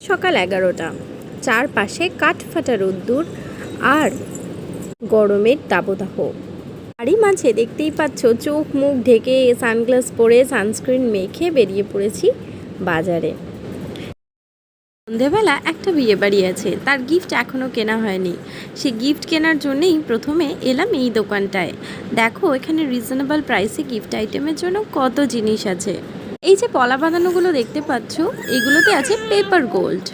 সকাল 11টা, চারপাশে কাঠফাটা রোদ্দুর আর গরমের দাবদাহ। তারই মাঝে দেখতেই পাচ্ছ চোখ মুখ ঢেকে সানগ্লাস পরে সানস্ক্রিন মেখে বেরিয়ে পড়েছি বাজারে। সন্ধেবেলা একটা বিয়ে বাড়ি আছে, তার গিফট এখনও কেনা হয়নি। সে গিফট কেনার জন্যেই প্রথমে এলাম এই দোকানটায়। দেখো এখানে রিজনেবল প্রাইসে গিফট আইটেমের জন্য কত জিনিস আছে। এই যে পলা বাঁধানোগুলো দেখতে পাচ্ছ, এগুলোতে আছে পেপার গোল্ড।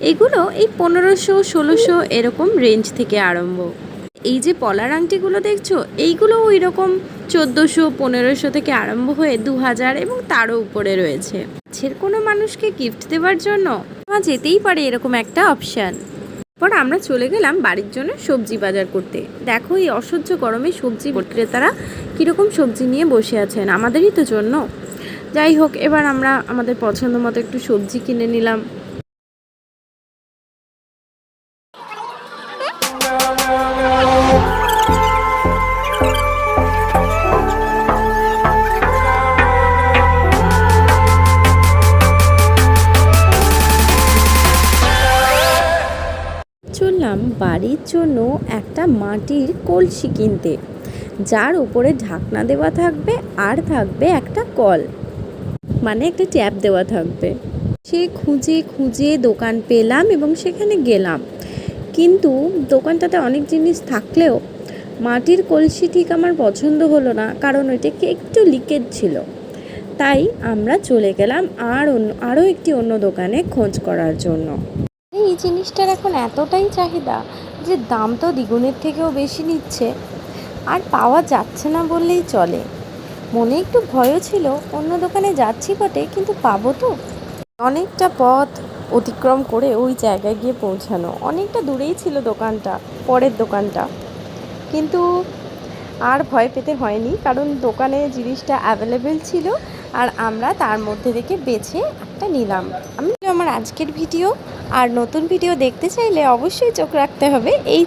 এগুলো এই 1500-1600 এরকম রেঞ্জ থেকে আরম্ভ। এই যে পলার আংটিগুলো দেখছো, এইগুলো ওই রকম 1400-1500 থেকে আরম্ভ হয়ে 2000 এবং তারও উপরে রয়েছে। কাছের কোনো মানুষকে গিফট দেওয়ার জন্য যেতেই পারে এরকম একটা অপশান। পর আমরা চলে গেলাম বাড়ির জন্য সবজি বাজার করতে। দেখো এই অসহ্য গরমে সবজি বিক্রেতারা কীরকম সবজি নিয়ে বসে আছেন, আমাদেরই তো জন্য। যাই হোক, এবার আমরা আমাদের পছন্দ মতো একটু সবজি কিনে নিলাম। চললাম বাড়ির জন্য একটা মাটির কলসি কিনতে, যার উপরে ঢাকনা দেওয়া থাকবে আর থাকবে একটা কল, মানে একটা ট্যাপ দেওয়া থাকবে। সে খুঁজে খুঁজে দোকান পেলাম এবং সেখানে গেলাম, কিন্তু দোকানটাতে অনেক জিনিস থাকলেও মাটির কলসি ঠিক আমার পছন্দ হলো না, কারণ ওইটাকে একটু লিকেজ ছিল। তাই আমরা চলে গেলাম আরও একটি অন্য দোকানে খোঁজ করার জন্য। এই জিনিসটার এখন এতটাই চাহিদা যে দাম তো দ্বিগুণের থেকেও বেশি নিচ্ছে, আর পাওয়া যাচ্ছে না বললেই চলে। মনে একটু ভয়ও ছিল, অন্য দোকানে যাচ্ছি বটে, কিন্তু পাবো তো? অনেকটা পথ অতিক্রম করে ওই জায়গায় গিয়ে পৌঁছানো, অনেকটা দূরেই ছিল দোকানটা, পরের দোকানটা। কিন্তু আর ভয় পেতে হয়নি, কারণ দোকানে জিনিসটা অ্যাভেলেবেল ছিল আর আমরা তার মধ্যে থেকে বেছে একটা নিলাম। আমার আজকের ভিডিও, আর নতুন ভিডিও দেখতে চাইলে অবশ্যই চোখ রাখতে হবে এই